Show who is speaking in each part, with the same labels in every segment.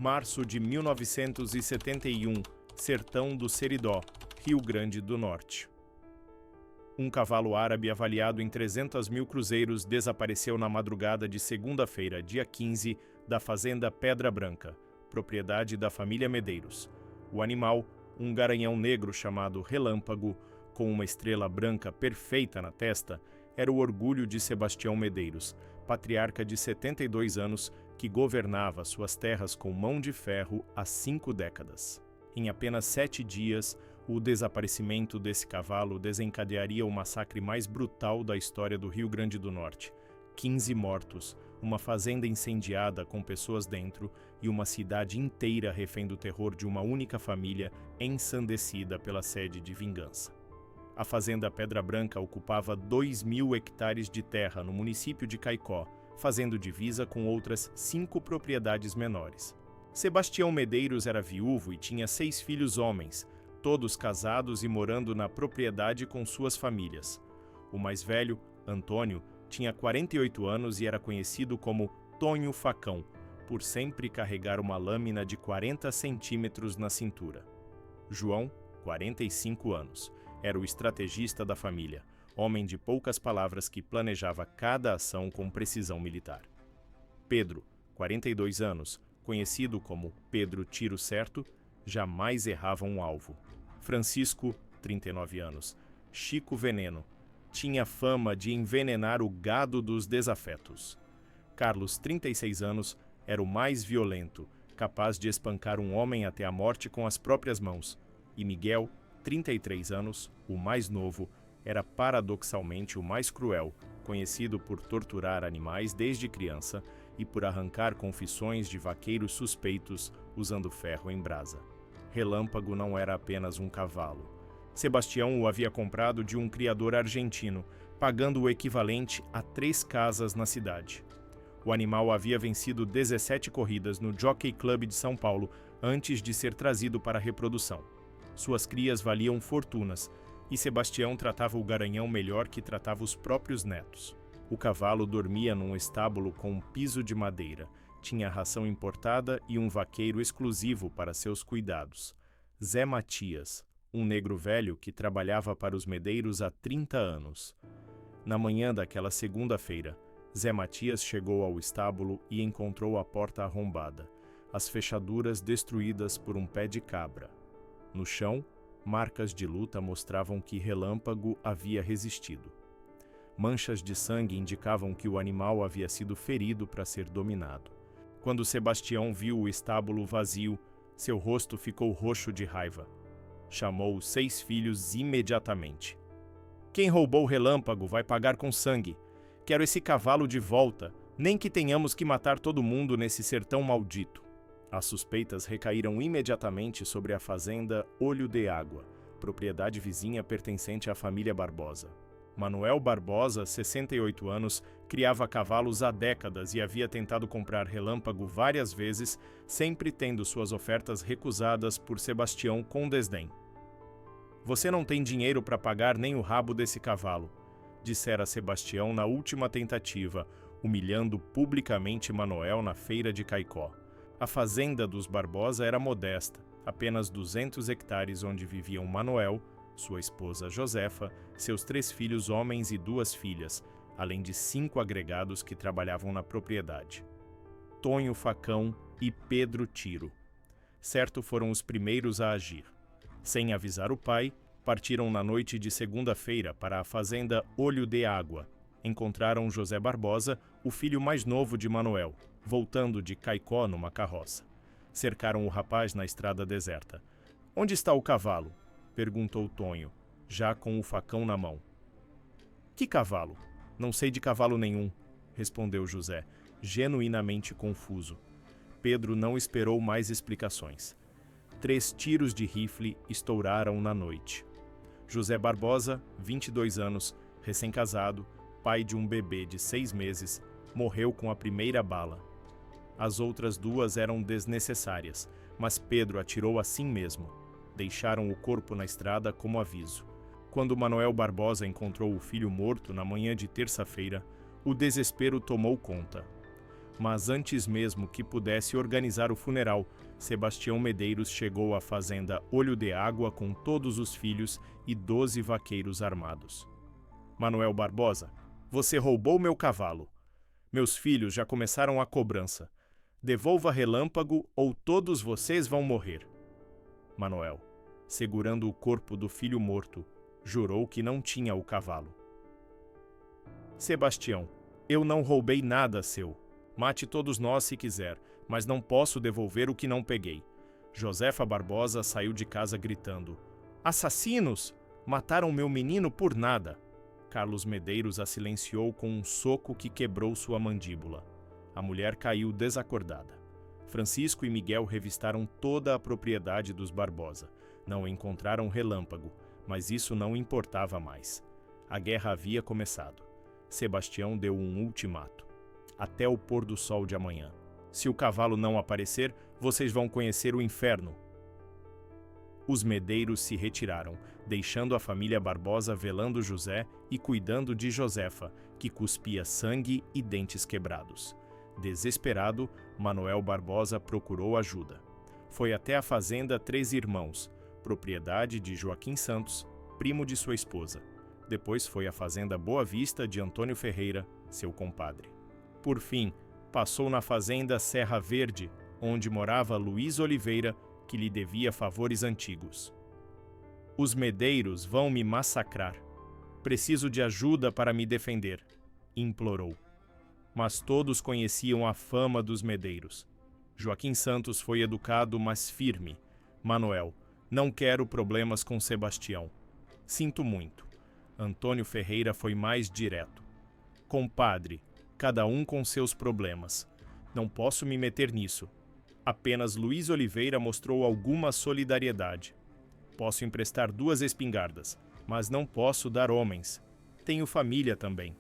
Speaker 1: março de 1971, Sertão do Seridó, Rio Grande do Norte. Um cavalo árabe avaliado em 300 mil cruzeiros desapareceu na madrugada de segunda-feira, dia 15, da fazenda Pedra Branca, propriedade da família Medeiros. O animal, um garanhão negro chamado Relâmpago, com uma estrela branca perfeita na testa, era o orgulho de Sebastião Medeiros, patriarca de 72 anos que governava suas terras com mão de ferro há 5 décadas. Em apenas 7 dias, o desaparecimento desse cavalo desencadearia o massacre mais brutal da história do Rio Grande do Norte. 15 mortos, uma fazenda incendiada com pessoas dentro e uma cidade inteira refém do terror de uma única família ensandecida pela sede de vingança. A fazenda Pedra Branca ocupava 2.000 hectares de terra no município de Caicó, fazendo divisa com outras 5 propriedades menores. Sebastião Medeiros era viúvo e tinha 6 filhos homens, todos casados e morando na propriedade com suas famílias. O mais velho, Antônio, tinha 48 anos e era conhecido como Tonho Facão, por sempre carregar uma lâmina de 40 centímetros na cintura. João, 45 anos, era o estrategista da família, homem de poucas palavras que planejava cada ação com precisão militar. Pedro, 42 anos, conhecido como Pedro Tiro Certo, jamais errava um alvo. Francisco, 39 anos, Chico Veneno, tinha fama de envenenar o gado dos desafetos. Carlos, 36 anos, era o mais violento, capaz de espancar um homem até a morte com as próprias mãos. E Miguel, 33 anos, o mais novo, era paradoxalmente o mais cruel, conhecido por torturar animais desde criança e por arrancar confissões de vaqueiros suspeitos usando ferro em brasa. Relâmpago não era apenas um cavalo. Sebastião o havia comprado de um criador argentino, pagando o equivalente a 3 casas na cidade. O animal havia vencido 17 corridas no Jockey Club de São Paulo antes de ser trazido para a reprodução. Suas crias valiam fortunas, e Sebastião tratava o garanhão melhor que tratava os próprios netos. O cavalo dormia num estábulo com um piso de madeira, tinha ração importada e um vaqueiro exclusivo para seus cuidados. Zé Matias, um negro velho que trabalhava para os Medeiros há 30 anos. Na manhã daquela segunda-feira, Zé Matias chegou ao estábulo e encontrou a porta arrombada, as fechaduras destruídas por um pé de cabra. No chão, marcas de luta mostravam que Relâmpago havia resistido. Manchas de sangue indicavam que o animal havia sido ferido para ser dominado. Quando Sebastião viu o estábulo vazio, seu rosto ficou roxo de raiva. Chamou os 6 filhos imediatamente. Quem roubou o Relâmpago vai pagar com sangue. Quero esse cavalo de volta, nem que tenhamos que matar todo mundo nesse sertão maldito. As suspeitas recaíram imediatamente sobre a fazenda Olho de Água, propriedade vizinha pertencente à família Barbosa. Manuel Barbosa, 68 anos, criava cavalos há décadas e havia tentado comprar Relâmpago várias vezes, sempre tendo suas ofertas recusadas por Sebastião com desdém. Você não tem dinheiro para pagar nem o rabo desse cavalo, dissera Sebastião na última tentativa, humilhando publicamente Manuel na feira de Caicó. A fazenda dos Barbosa era modesta, apenas 200 hectares onde viviam Manuel, sua esposa Josefa, seus 3 filhos homens e 2 filhas, além de 5 agregados que trabalhavam na propriedade. Tonho Facão e Pedro Tiro. Certo, foram os primeiros a agir. Sem avisar o pai, partiram na noite de segunda-feira para a fazenda Olho de Água. Encontraram José Barbosa, o filho mais novo de Manuel, voltando de Caicó numa carroça. Cercaram o rapaz na estrada deserta. Onde está o cavalo? Perguntou Tonho, já com o facão na mão. Que cavalo? Não sei de cavalo nenhum, respondeu José, genuinamente confuso. Pedro não esperou mais explicações. 3 tiros de rifle estouraram na noite. José Barbosa, 22 anos, recém-casado, pai de um bebê de 6 meses, morreu com a primeira bala. As outras 2 eram desnecessárias, mas Pedro atirou assim mesmo. Deixaram o corpo na estrada como aviso. Quando Manuel Barbosa encontrou o filho morto na manhã de terça-feira, o desespero tomou conta. mas antes mesmo que pudesse organizar o funeral, Sebastião Medeiros chegou à fazenda Olho de Água com todos os filhos e 12 vaqueiros armados. Manuel Barbosa, você roubou meu cavalo. Meus filhos já começaram a cobrança. Devolva Relâmpago ou todos vocês vão morrer. Manuel, segurando o corpo do filho morto, jurou que não tinha o cavalo. Sebastião, eu não roubei nada seu. Mate todos nós se quiser, mas não posso devolver o que não peguei. Josefa Barbosa saiu de casa gritando: assassinos! Mataram meu menino por nada. Carlos Medeiros a silenciou com um soco que quebrou sua mandíbula. A mulher caiu desacordada. Francisco e Miguel revistaram toda a propriedade dos Barbosa. Não encontraram Relâmpago, mas isso não importava mais. A guerra havia começado. Sebastião deu um ultimato: até o pôr do sol de amanhã. Se o cavalo não aparecer, vocês vão conhecer o inferno. Os Medeiros se retiraram, deixando a família Barbosa velando José e cuidando de Josefa, que cuspia sangue e dentes quebrados. Desesperado, Manuel Barbosa procurou ajuda. Foi até a fazenda Três Irmãos, propriedade de Joaquim Santos, primo de sua esposa. Depois foi à fazenda Boa Vista de Antônio Ferreira, seu compadre. Por fim, passou na fazenda Serra Verde, onde morava Luiz Oliveira, que lhe devia favores antigos. Os Medeiros vão me massacrar. Preciso de ajuda para me defender, implorou. Mas todos conheciam a fama dos Medeiros. Joaquim Santos foi educado, mas firme. Manuel, não quero problemas com Sebastião. Sinto muito. Antônio Ferreira foi mais direto. Compadre, cada um com seus problemas. Não posso me meter nisso. Apenas Luiz Oliveira mostrou alguma solidariedade. Posso emprestar 2 espingardas, mas não posso dar homens. Tenho família também.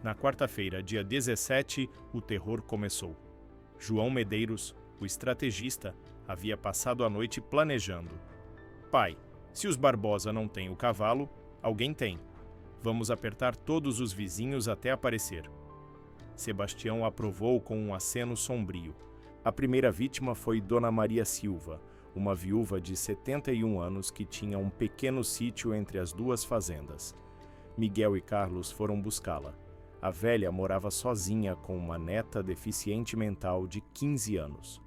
Speaker 1: Na quarta-feira, dia 17, o terror começou. João Medeiros, o estrategista, havia passado a noite planejando. Pai, se os Barbosa não têm o cavalo, alguém tem. Vamos apertar todos os vizinhos até aparecer. Sebastião aprovou com um aceno sombrio. A primeira vítima foi Dona Maria Silva, uma viúva de 71 anos que tinha um pequeno sítio entre as 2 fazendas. Miguel e Carlos foram buscá-la. A velha morava sozinha com uma neta deficiente mental de 15 anos.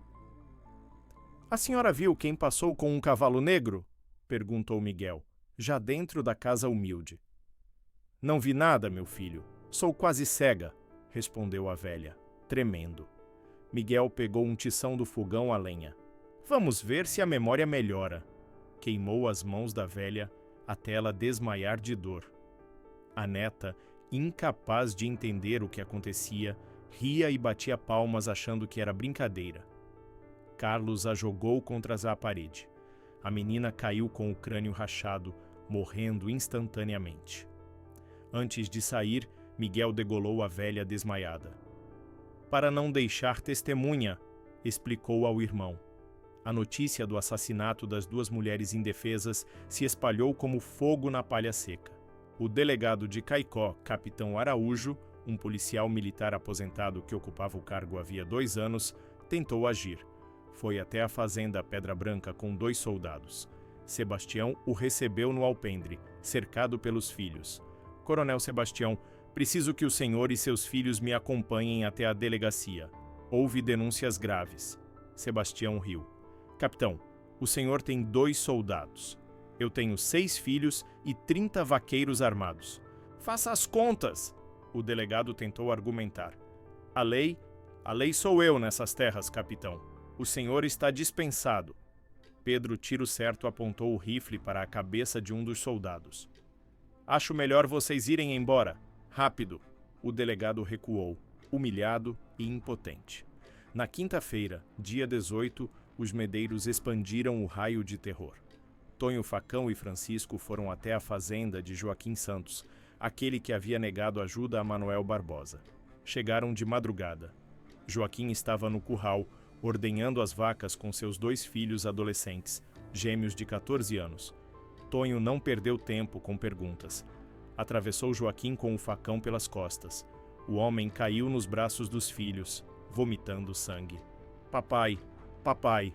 Speaker 1: A senhora viu quem passou com um cavalo negro? Perguntou Miguel, já dentro da casa humilde. Não vi nada, meu filho. Sou quase cega, respondeu a velha, tremendo. Miguel pegou um tição do fogão a lenha. Vamos ver se a memória melhora. Queimou as mãos da velha até ela desmaiar de dor. A neta, incapaz de entender o que acontecia, ria e batia palmas achando que era brincadeira. Carlos a jogou contra a parede. A menina caiu com o crânio rachado, morrendo instantaneamente. Antes de sair, Miguel degolou a velha desmaiada. Para não deixar testemunha, explicou ao irmão. A notícia do assassinato das 2 mulheres indefesas se espalhou como fogo na palha seca. O delegado de Caicó, capitão Araújo, um policial militar aposentado que ocupava o cargo havia 2 anos, tentou agir. Foi até a fazenda Pedra Branca com 2 soldados. Sebastião o recebeu no alpendre, cercado pelos filhos. Coronel Sebastião, preciso que o senhor e seus filhos me acompanhem até a delegacia. Houve denúncias graves. Sebastião riu. Capitão, o senhor tem 2 soldados. Eu tenho 6 filhos e 30 vaqueiros armados. Faça as contas! O delegado tentou argumentar. A lei sou eu nessas terras, capitão. O senhor está dispensado. Pedro Tiro Certo apontou o rifle para a cabeça de um dos soldados. Acho melhor vocês irem embora. Rápido. O delegado recuou, humilhado e impotente. Na quinta-feira, dia 18, os Medeiros expandiram o raio de terror. Tonho Facão e Francisco foram até a fazenda de Joaquim Santos, aquele que havia negado ajuda a Manuel Barbosa. Chegaram de madrugada. Joaquim estava no curral, ordenhando as vacas com seus 2 filhos adolescentes, gêmeos de 14 anos. Tonho não perdeu tempo com perguntas. Atravessou Joaquim com o facão pelas costas. O homem caiu nos braços dos filhos, vomitando sangue. Papai, papai,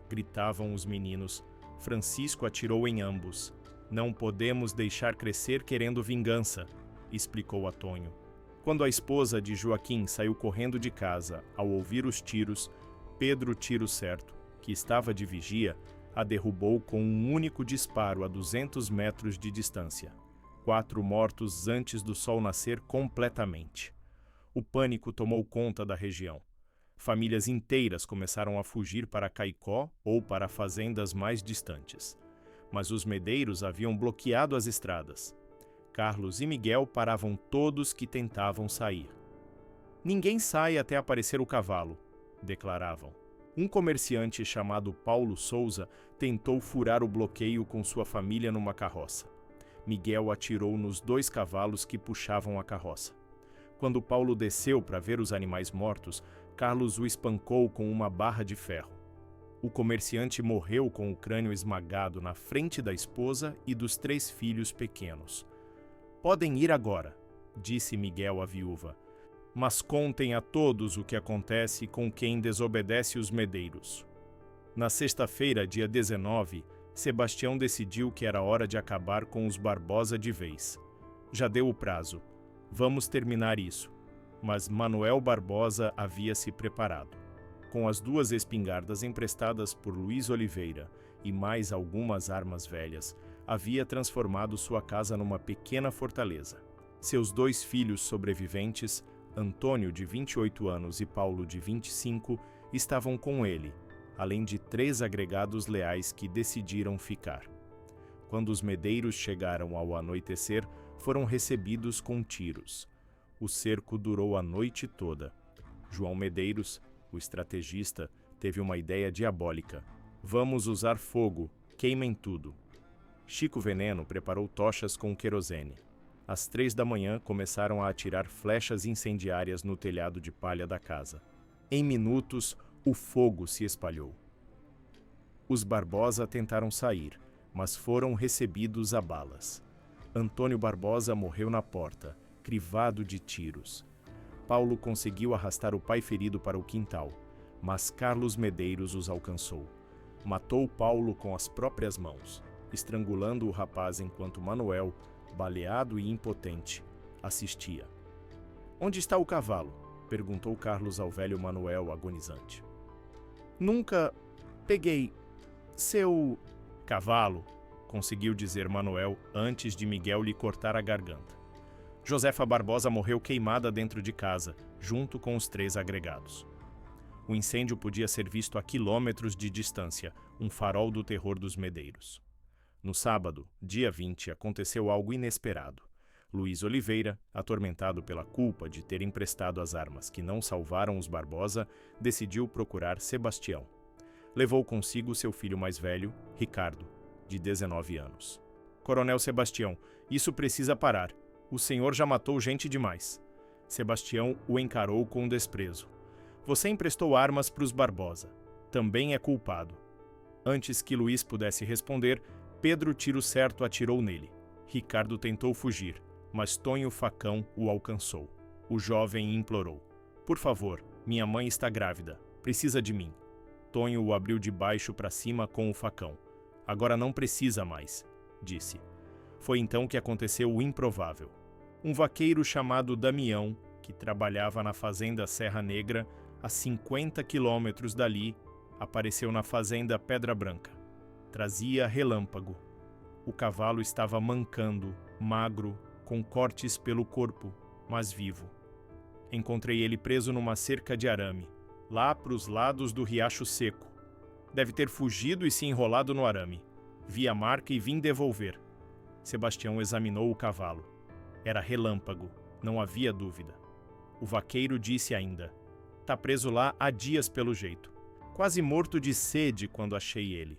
Speaker 1: gritavam os meninos. Francisco atirou em ambos. Não podemos deixar crescer querendo vingança, explicou Antônio. Quando a esposa de Joaquim saiu correndo de casa ao ouvir os tiros, Pedro Tiro Certo, que estava de vigia, a derrubou com um único disparo a 200 metros de distância. 4 mortos antes do sol nascer completamente. O pânico tomou conta da região. Famílias inteiras começaram a fugir para Caicó ou para fazendas mais distantes. Mas os medeiros haviam bloqueado as estradas. Carlos e Miguel paravam todos que tentavam sair. Ninguém sai até aparecer o cavalo, declaravam. Um comerciante chamado Paulo Souza tentou furar o bloqueio com sua família numa carroça. Miguel atirou nos 2 cavalos que puxavam a carroça. Quando Paulo desceu para ver os animais mortos, Carlos o espancou com uma barra de ferro. O comerciante morreu com o crânio esmagado na frente da esposa e dos 3 filhos pequenos. Podem ir agora, disse Miguel à viúva, mas contem a todos o que acontece com quem desobedece os medeiros. Na sexta-feira, dia 19, Sebastião decidiu que era hora de acabar com os Barbosa de vez. Já deu o prazo. Vamos terminar isso. Mas Manuel Barbosa havia se preparado. Com as 2 espingardas emprestadas por Luiz Oliveira e mais algumas armas velhas, havia transformado sua casa numa pequena fortaleza. Seus 2 filhos sobreviventes, Antônio, de 28 anos, e Paulo, de 25, estavam com ele, além de 3 agregados leais que decidiram ficar. Quando os medeiros chegaram ao anoitecer, foram recebidos com tiros. O cerco durou a noite toda. João Medeiros, o estrategista, teve uma ideia diabólica. Vamos usar fogo, queimem tudo. Chico Veneno preparou tochas com querosene. Às 3 da manhã, começaram a atirar flechas incendiárias no telhado de palha da casa. Em minutos, o fogo se espalhou. Os Barbosa tentaram sair, mas foram recebidos a balas. Antônio Barbosa morreu na porta, crivado de tiros. Paulo conseguiu arrastar o pai ferido para o quintal, mas Carlos Medeiros os alcançou. Matou Paulo com as próprias mãos, estrangulando o rapaz enquanto Manuel, baleado e impotente, assistia. Onde está o cavalo? Perguntou Carlos ao velho Manuel, agonizante. Nunca peguei seu cavalo, conseguiu dizer Manuel antes de Miguel lhe cortar a garganta. Josefa Barbosa morreu queimada dentro de casa, junto com os 3 agregados. O incêndio podia ser visto a quilômetros de distância, um farol do terror dos medeiros. No sábado, dia 20, aconteceu algo inesperado. Luiz Oliveira, atormentado pela culpa de ter emprestado as armas que não salvaram os Barbosa, decidiu procurar Sebastião. Levou consigo seu filho mais velho, Ricardo, de 19 anos. Coronel Sebastião, isso precisa parar. O senhor já matou gente demais. Sebastião o encarou com desprezo. Você emprestou armas para os Barbosa. Também é culpado. Antes que Luiz pudesse responder, Pedro Tiro Certo atirou nele. Ricardo tentou fugir, mas Tonho Facão o alcançou. O jovem implorou. Por favor, minha mãe está grávida. Precisa de mim. Tonho o abriu de baixo para cima com o facão. Agora não precisa mais, disse. Foi então que aconteceu o improvável. Um vaqueiro chamado Damião, que trabalhava na fazenda Serra Negra, a 50 quilômetros dali, apareceu na fazenda Pedra Branca. Trazia relâmpago. O cavalo estava mancando, magro, com cortes pelo corpo, mas vivo. Encontrei ele preso numa cerca de arame, lá para os lados do Riacho Seco. Deve ter fugido e se enrolado no arame. Vi a marca e vim devolver. Sebastião examinou o cavalo. Era relâmpago, não havia dúvida. O vaqueiro disse ainda: tá preso lá há dias pelo jeito. Quase morto de sede quando achei ele.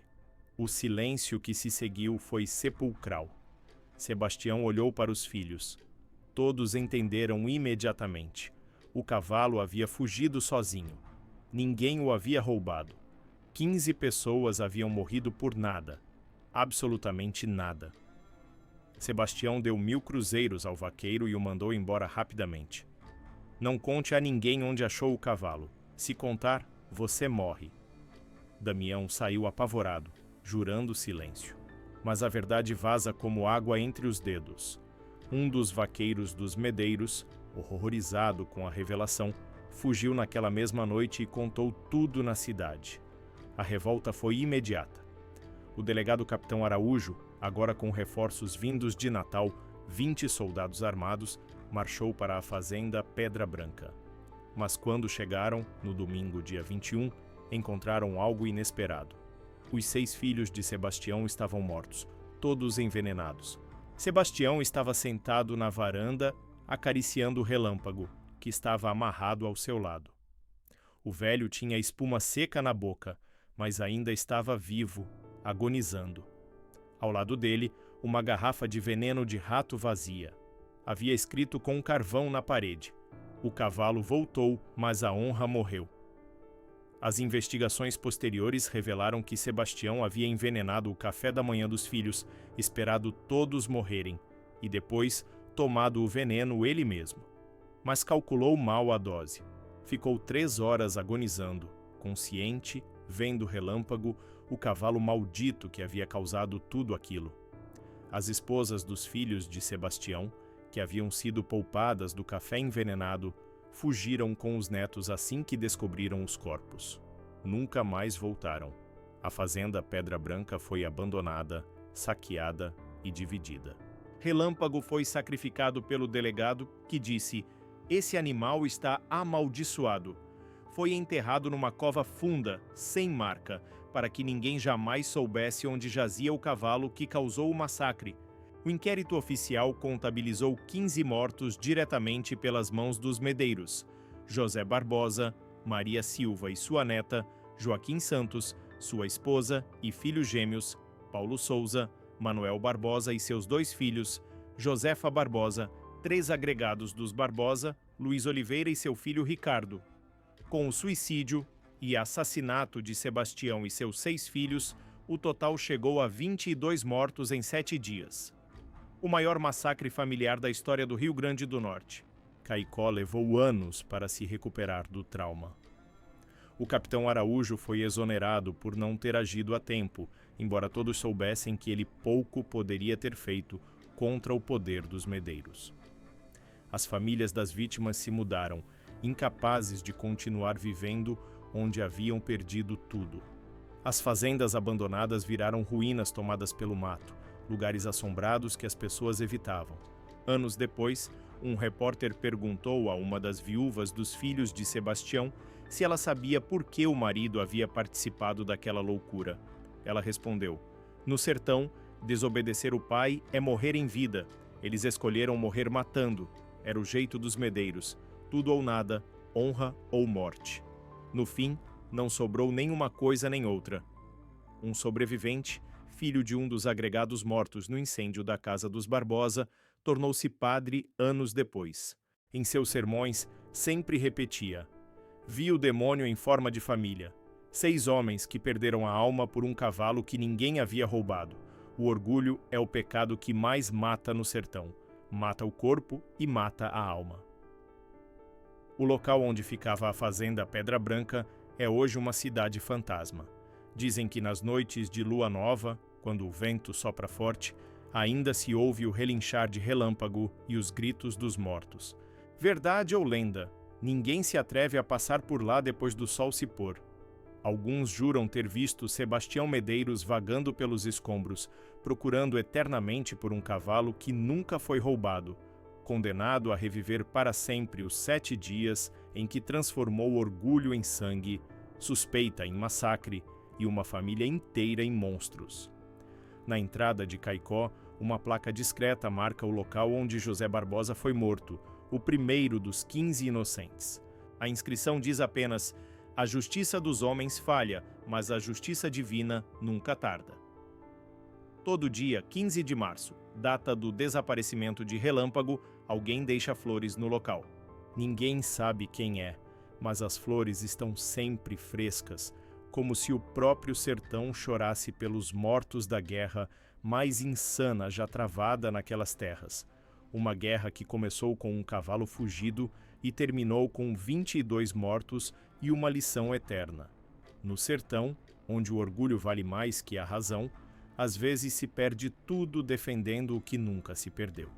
Speaker 1: O silêncio que se seguiu foi sepulcral. Sebastião olhou para os filhos. Todos entenderam imediatamente. O cavalo havia fugido sozinho. Ninguém o havia roubado. 15 pessoas haviam morrido por nada. Absolutamente nada. Sebastião deu 1000 cruzeiros ao vaqueiro e o mandou embora rapidamente. Não conte a ninguém onde achou o cavalo. Se contar, você morre. Damião saiu apavorado, jurando silêncio. Mas a verdade vaza como água entre os dedos. Um dos vaqueiros dos Medeiros, horrorizado com a revelação, fugiu naquela mesma noite e contou tudo na cidade. A revolta foi imediata. O delegado Capitão Araújo, agora com reforços vindos de Natal, 20 soldados armados, marchou para a fazenda Pedra Branca. Mas quando chegaram, no domingo, dia 21, encontraram algo inesperado. Os 6 filhos de Sebastião estavam mortos, todos envenenados. Sebastião estava sentado na varanda, acariciando o Relâmpago, que estava amarrado ao seu lado. O velho tinha espuma seca na boca, mas ainda estava vivo, agonizando. Ao lado dele, uma garrafa de veneno de rato vazia. Havia escrito com um carvão na parede: o cavalo voltou, mas a honra morreu. As investigações posteriores revelaram que Sebastião havia envenenado o café da manhã dos filhos, esperado todos morrerem, e depois tomado o veneno ele mesmo. Mas calculou mal a dose. Ficou 3 horas agonizando, consciente, vendo Relâmpago, o cavalo maldito que havia causado tudo aquilo. As esposas dos filhos de Sebastião, que haviam sido poupadas do café envenenado, fugiram com os netos assim que descobriram os corpos. Nunca mais voltaram. A fazenda Pedra Branca foi abandonada, saqueada e dividida. Relâmpago foi sacrificado pelo delegado, que disse: "Esse animal está amaldiçoado. Foi enterrado numa cova funda, sem marca, para que ninguém jamais soubesse onde jazia o cavalo que causou o massacre." O inquérito oficial contabilizou 15 mortos diretamente pelas mãos dos Medeiros: José Barbosa, Maria Silva e sua neta, Joaquim Santos, sua esposa e filhos gêmeos, Paulo Souza, Manuel Barbosa e seus 2 filhos, Josefa Barbosa, 3 agregados dos Barbosa, Luiz Oliveira e seu filho Ricardo. Com o suicídio e assassinato de Sebastião e seus 6 filhos, o total chegou a 22 mortos em 7 dias. O maior massacre familiar da história do Rio Grande do Norte. Caicó levou anos para se recuperar do trauma. O capitão Araújo foi exonerado por não ter agido a tempo, embora todos soubessem que ele pouco poderia ter feito contra o poder dos Medeiros. As famílias das vítimas se mudaram, incapazes de continuar vivendo onde haviam perdido tudo. As fazendas abandonadas viraram ruínas tomadas pelo mato, lugares assombrados que as pessoas evitavam. Anos depois, um repórter perguntou a uma das viúvas dos filhos de Sebastião se ela sabia por que o marido havia participado daquela loucura. Ela respondeu: "No sertão, desobedecer o pai é morrer em vida. Eles escolheram morrer matando. Era o jeito dos Medeiros. Tudo ou nada, honra ou morte. No fim, não sobrou nenhuma coisa nem outra." Um sobrevivente, filho de um dos agregados mortos no incêndio da casa dos Barbosa, tornou-se padre anos depois. Em seus sermões, sempre repetia: "Vi o demônio em forma de família. 6 homens que perderam a alma por um cavalo que ninguém havia roubado. O orgulho é o pecado que mais mata no sertão. Mata o corpo e mata a alma." O local onde ficava a fazenda Pedra Branca é hoje uma cidade fantasma. Dizem que nas noites de lua nova, quando o vento sopra forte, ainda se ouve o relinchar de Relâmpago e os gritos dos mortos. Verdade ou lenda, ninguém se atreve a passar por lá depois do sol se pôr. Alguns juram ter visto Sebastião Medeiros vagando pelos escombros, procurando eternamente por um cavalo que nunca foi roubado, condenado a reviver para sempre os 7 dias em que transformou orgulho em sangue, suspeita em massacre e uma família inteira em monstros. Na entrada de Caicó, uma placa discreta marca o local onde José Barbosa foi morto, o primeiro dos 15 inocentes. A inscrição diz apenas: "A justiça dos homens falha, mas a justiça divina nunca tarda." Todo dia, 15 de março, data do desaparecimento de Relâmpago, alguém deixa flores no local. Ninguém sabe quem é, mas as flores estão sempre frescas, como se o próprio sertão chorasse pelos mortos da guerra mais insana já travada naquelas terras. Uma guerra que começou com um cavalo fugido, e terminou com 22 mortos e uma lição eterna. No sertão, onde o orgulho vale mais que a razão, às vezes se perde tudo defendendo o que nunca se perdeu.